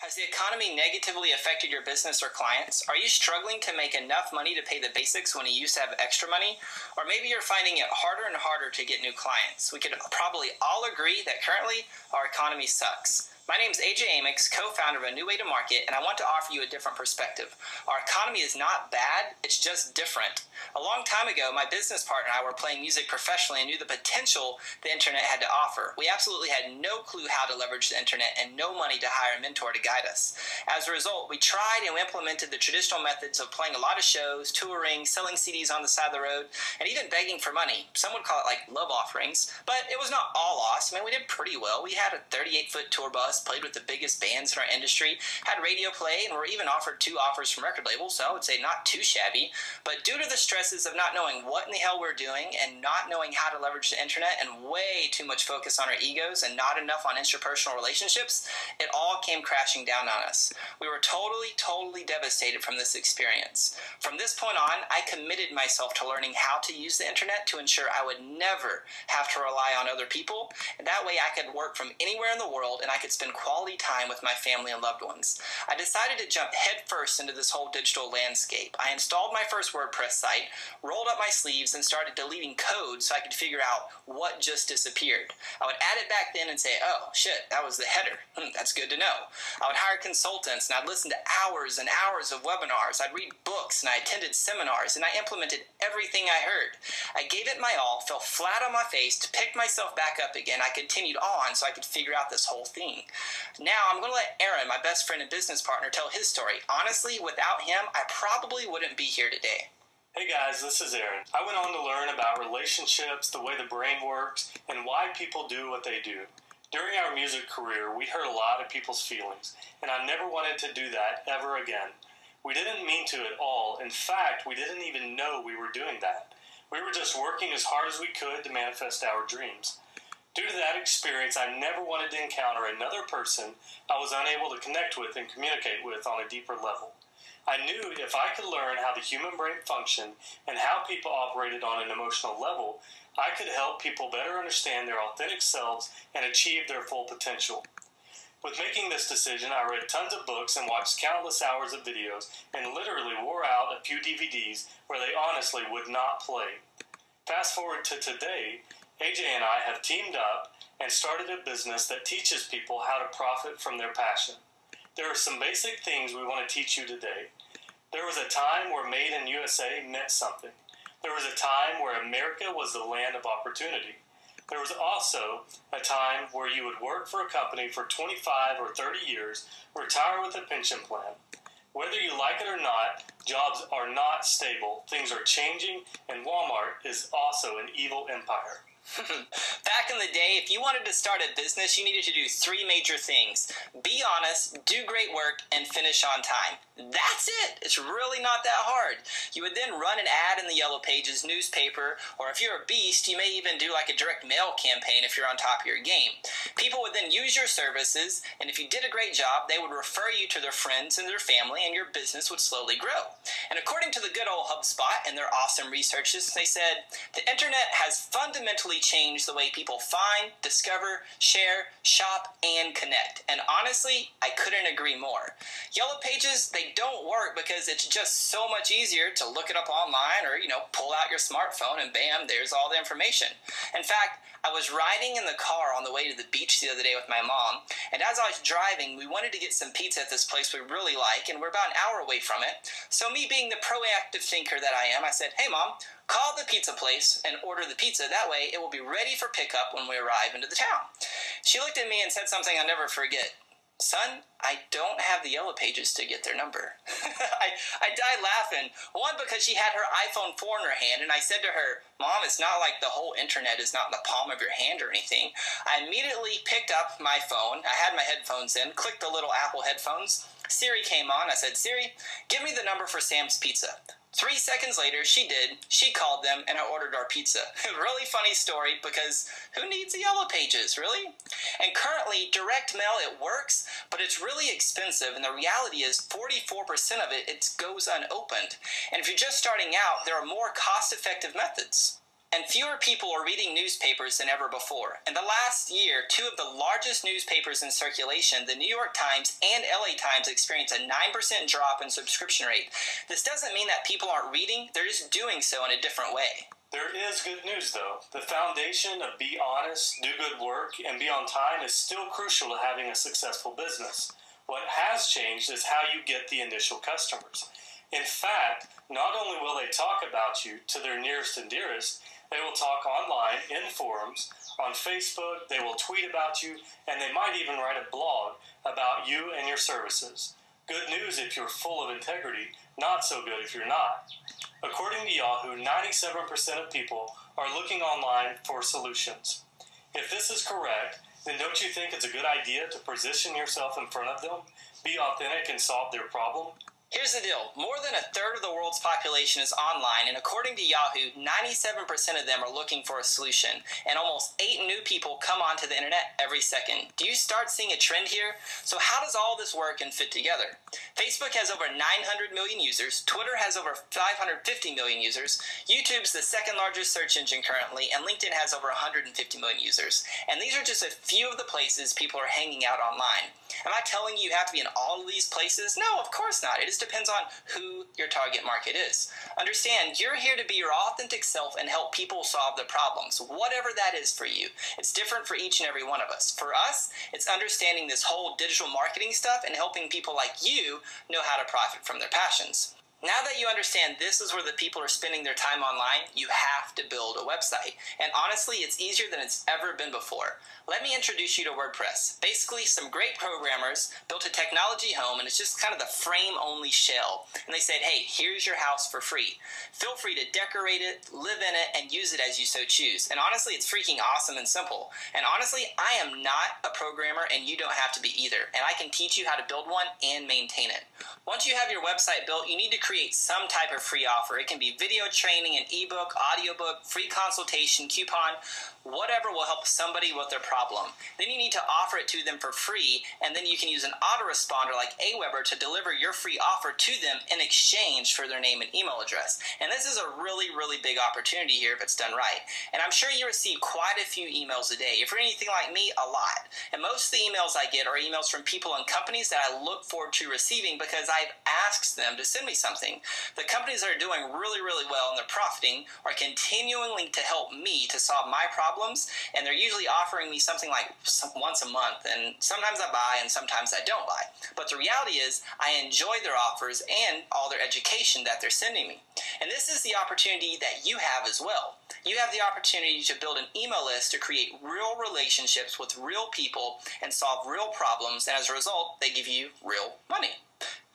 Has the economy negatively affected your business or clients? Are you struggling to make enough money to pay the basics when you used to have extra money? Or maybe you're finding it harder and harder to get new clients. We could probably all agree that currently our economy sucks. My name is AJ Amix, co-founder of A New Way to Market, and I want to offer you a different perspective. Our economy is not bad, it's just different. A long time ago, my business partner and I were playing music professionally and knew the potential the internet had to offer. We absolutely had no clue how to leverage the internet and no money to hire a mentor to guide us. As a result, we tried and we implemented the traditional methods of playing a lot of shows, touring, selling CDs on the side of the road, and even begging for money. Some would call it like love offerings, but it was not all lost. I mean, we did pretty well. We had a 38-foot tour bus, played with the biggest bands in our industry, had radio play, and were even offered 2 offers from record labels, so I would say not too shabby. But due to the stresses of not knowing what in the hell we're doing and not knowing how to leverage the internet and way too much focus on our egos and not enough on interpersonal relationships, it all came crashing down on us. We were totally devastated from this experience. From this point on, I committed myself to learning how to use the internet to ensure I would never have to rely on other people, and that way I could work from anywhere in the world and I could spend quality time with my family and loved ones. I decided to jump headfirst into this whole digital landscape. I installed my first WordPress site, rolled up my sleeves, and started deleting code so I could figure out what just disappeared. I would add it back then and say, oh shit, that was the header. That's good to know. I would hire consultants and I'd listen to hours and hours of webinars. I'd read books and I attended seminars and I implemented everything I heard. I gave it my all, fell flat on my face, to pick myself back up again. I continued on so I could figure out this whole thing. Now I'm going to let Aaron, my best friend and business partner, tell his story. Honestly, without him, I probably wouldn't be here today. Hey guys, this is Aaron. I went on to learn about relationships, the way the brain works, and why people do what they do. During our music career, we hurt a lot of people's feelings, and I never wanted to do that ever again. We didn't mean to at all. In fact, we didn't even know we were doing that. We were just working as hard as we could to manifest our dreams. Due to that experience, I never wanted to encounter another person I was unable to connect with and communicate with on a deeper level. I knew if I could learn how the human brain functioned and how people operated on an emotional level, I could help people better understand their authentic selves and achieve their full potential. With making this decision, I read tons of books and watched countless hours of videos and literally wore out a few DVDs where they honestly would not play. Fast forward to today, AJ and I have teamed up and started a business that teaches people how to profit from their passion. There are some basic things we want to teach you today. There was a time where Made in USA meant something. There was a time where America was the land of opportunity. There was also a time where you would work for a company for 25 or 30 years, retire with a pension plan. Whether you like it or not, jobs are not stable. Things are changing, and Walmart is also an evil empire. Back in the day, if you wanted to start a business, you needed to do 3 major things. Be honest, do great work, and finish on time. That's it. It's really not that hard. You would then run an ad in the Yellow Pages newspaper, or if you're a beast, you may even do like a direct mail campaign if you're on top of your game. People would then use your services, and if you did a great job, they would refer you to their friends and their family, and your business would slowly grow. And according to the good old HubSpot and their awesome researches, they said, the internet has fundamentally changed the way people find, discover, share, shop, and connect. And honestly, I couldn't agree more. Yellow Pages, they don't work because it's just so much easier to look it up online or, pull out your smartphone and bam, there's all the information. In fact, I was riding in the car on the way to the beach the other day with my mom, and as I was driving, we wanted to get some pizza at this place we really like, and we're about an hour away from it. So me being the proactive thinker that I am, I said, hey mom, call the pizza place and order the pizza. That way it will be ready for pickup when we arrive into the town. She looked at me and said something I'll never forget. Son, I don't have the Yellow Pages to get their number. I died laughing. One, because she had her iPhone 4 in her hand, and I said to her, Mom, it's not like the whole internet is not in the palm of your hand or anything. I immediately picked up my phone. I had my headphones in, clicked the little Apple headphones. Siri came on. I said, Siri, give me the number for Sam's Pizza. 3 seconds later, she did. She called them, and I ordered our pizza. Really funny story, because who needs the Yellow Pages, really? And currently, direct mail, it works, but it's really expensive, and the reality is 44% of it goes unopened. And if you're just starting out, there are more cost-effective methods. And fewer people are reading newspapers than ever before. In the last year, two of the largest newspapers in circulation, the New York Times and LA Times, experienced a 9% drop in subscription rate. This doesn't mean that people aren't reading, they're just doing so in a different way. There is good news, though. The foundation of be honest, do good work, and be on time is still crucial to having a successful business. What has changed is how you get the initial customers. In fact, not only will they talk about you to their nearest and dearest, they will talk online, in forums, on Facebook, they will tweet about you, and they might even write a blog about you and your services. Good news if you're full of integrity, not so good if you're not. According to Yahoo, 97% of people are looking online for solutions. If this is correct, then don't you think it's a good idea to position yourself in front of them, be authentic, and solve their problem? Here's the deal. More than a third of the world's population is online, and according to Yahoo, 97% of them are looking for a solution, and almost 8 new people come onto the internet every second. Do you start seeing a trend here? So how does all this work and fit together? Facebook has over 900 million users, Twitter has over 550 million users, YouTube's the second largest search engine currently, and LinkedIn has over 150 million users. And these are just a few of the places people are hanging out online. Am I telling you have to be in all of these places? No, of course not. It just depends on who your target market is. Understand, you're here to be your authentic self and help people solve their problems, whatever that is for you. It's different for each and every one of us. For us, it's understanding this whole digital marketing stuff and helping people like you know how to profit from their passions. Now that you understand this is where the people are spending their time online, you have to build a website. And honestly, it's easier than it's ever been before. Let me introduce you to WordPress. Basically, some great programmers built a technology home, and it's just kind of the frame-only shell. And they said, hey, here's your house for free. Feel free to decorate it, live in it, and use it as you so choose. And honestly, it's freaking awesome and simple. And honestly, I am not a programmer, and you don't have to be either. And I can teach you how to build one and maintain it. Once you have your website built, you need to create some type of free offer. It can be video training, an ebook, audiobook, free consultation, coupon, whatever will help somebody with their problem. Then you need to offer it to them for free, and then you can use an autoresponder like Aweber to deliver your free offer to them in exchange for their name and email address. And this is a really, really big opportunity here if it's done right. And I'm sure you receive quite a few emails a day. If you're anything like me, a lot. And most of the emails I get are emails from people and companies that I look forward to receiving because I've asked them to send me something. The companies that are doing really, really well and they're profiting are continuing to help me to solve my problems, and they're usually offering me something like once a month, and sometimes I buy and sometimes I don't buy. But the reality is I enjoy their offers and all their education that they're sending me. And this is the opportunity that you have as well. You have the opportunity to build an email list to create real relationships with real people and solve real problems, and as a result, they give you real money.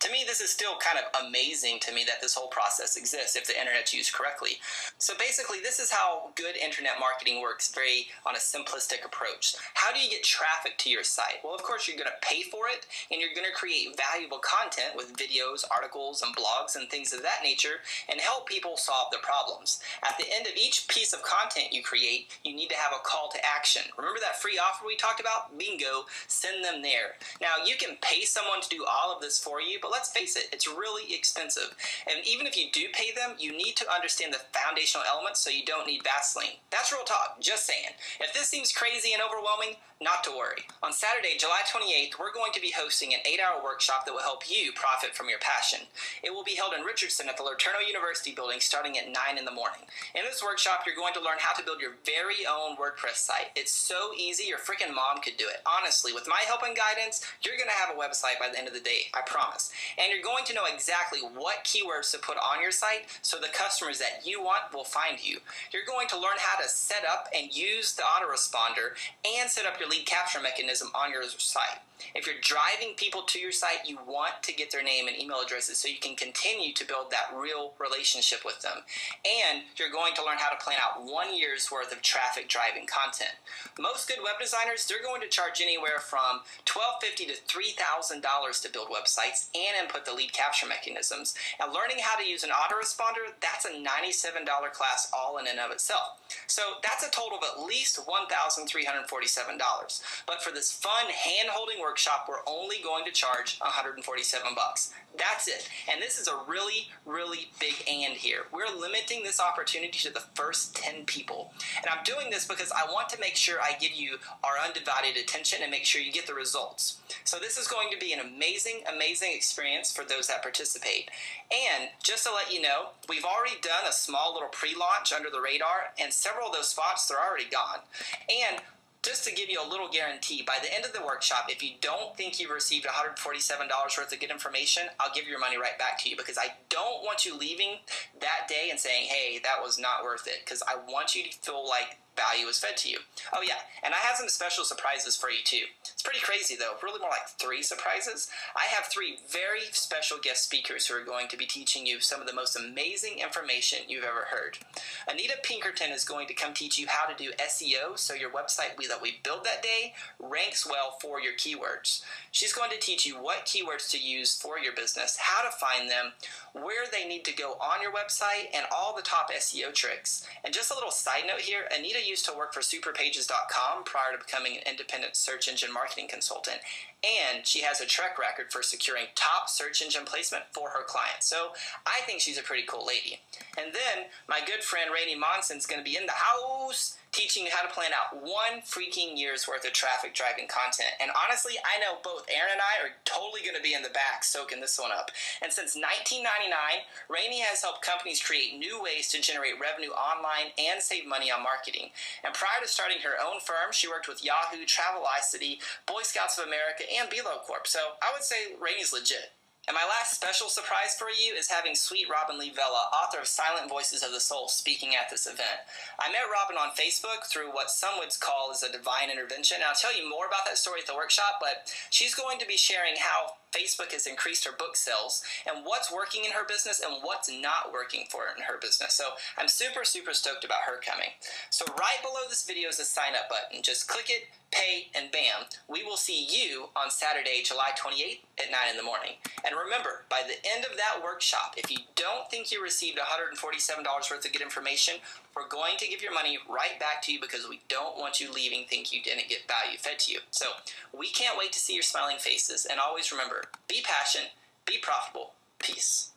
To me, this is still kind of amazing to me that this whole process exists if the internet's used correctly. So basically, this is how good internet marketing works, very on a simplistic approach. How do you get traffic to your site? Well, of course, you're going to pay for it, and you're going to create valuable content with videos, articles, and blogs, and things of that nature, and help people solve their problems. At the end of each piece of content you create, you need to have a call to action. Remember that free offer we talked about? Bingo, send them there. Now, you can pay someone to do all of this for you, but let's face it, it's really expensive. And even if you do pay them, you need to understand the foundational elements so you don't need Vaseline. That's real talk, just saying. If this seems crazy and overwhelming, not to worry. On Saturday, July 28th, we're going to be hosting an 8-hour workshop that will help you profit from your passion. It will be held in Richardson at the Laterno University building starting at 9 in the morning. In this workshop, you're going to learn how to build your very own WordPress site. It's so easy, your freaking mom could do it. Honestly, with my help and guidance, you're going to have a website by the end of the day, I promise. And you're going to know exactly what keywords to put on your site so the customers that you want will find you. You're going to learn how to set up and use the autoresponder and set up your lead capture mechanism on your site. If you're driving people to your site, you want to get their name and email addresses so you can continue to build that real relationship with them. And you're going to learn how to plan out 1 year's worth of traffic driving content. Most good web designers, they're going to charge anywhere from $1,250 to $3,000 to build websites and input the lead capture mechanisms. And learning how to use an autoresponder, that's a $97 class all in and of itself. So that's a total of at least $1,347. But for this fun hand-holding workshop, we're only going to charge $147. That's it. And this is a really, really big and here. We're limiting this opportunity to the first 10 people. And I'm doing this because I want to make sure I give you our undivided attention and make sure you get the results. So this is going to be an amazing, amazing experience for those that participate. And just to let you know, we've already done a small little pre-launch under the radar, and several of those spots, they're already gone. And just to give you a little guarantee, by the end of the workshop, if you don't think you've received $147 worth of good information, I'll give your money right back to you, because I don't want you leaving that day and saying, hey, that was not worth it, because I want you to feel like value is fed to you. Oh yeah, and I have some special surprises for you too. It's pretty crazy though, really more like 3 surprises. I have 3 very special guest speakers who are going to be teaching you some of the most amazing information you've ever heard. Anita Pinkerton is going to come teach you how to do SEO so your website that we build that day ranks well for your keywords. She's going to teach you what keywords to use for your business, how to find them, where they need to go on your website, and all the top SEO tricks. And just a little side note here, Anita used to work for superpages.com prior to becoming an independent search engine marketing consultant, and she has a track record for securing top search engine placement for her clients. So I think she's a pretty cool lady. And then my good friend Rainey Monson's going to be in the house teaching you how to plan out 1 freaking year's worth of traffic driving content. And honestly, I know both Aaron and I are totally going to be in the back soaking this one up. And since 1999, Rainey has helped companies create new ways to generate revenue online and save money on marketing. And prior to starting her own firm, she worked with Yahoo, Travelocity, Boy Scouts of America, and Belo Corp. So I would say Rainey's legit. And my last special surprise for you is having sweet Robin Lee Vela, author of Silent Voices of the Soul, speaking at this event. I met Robin on Facebook through what some would call as a divine intervention. And I'll tell you more about that story at the workshop, but she's going to be sharing how Facebook has increased her book sales and what's working in her business and what's not working for her in her business. So I'm super, super stoked about her coming. So right below this video is a sign up button. Just click it, pay, and bam, we will see you on Saturday, July 28th at 9 in the morning. And remember, by the end of that workshop, if you don't think you received $147 worth of good information, we're going to give your money right back to you, because we don't want you leaving thinking you didn't get value fed to you. So we can't wait to see your smiling faces. And always remember, be passionate, be profitable. Peace.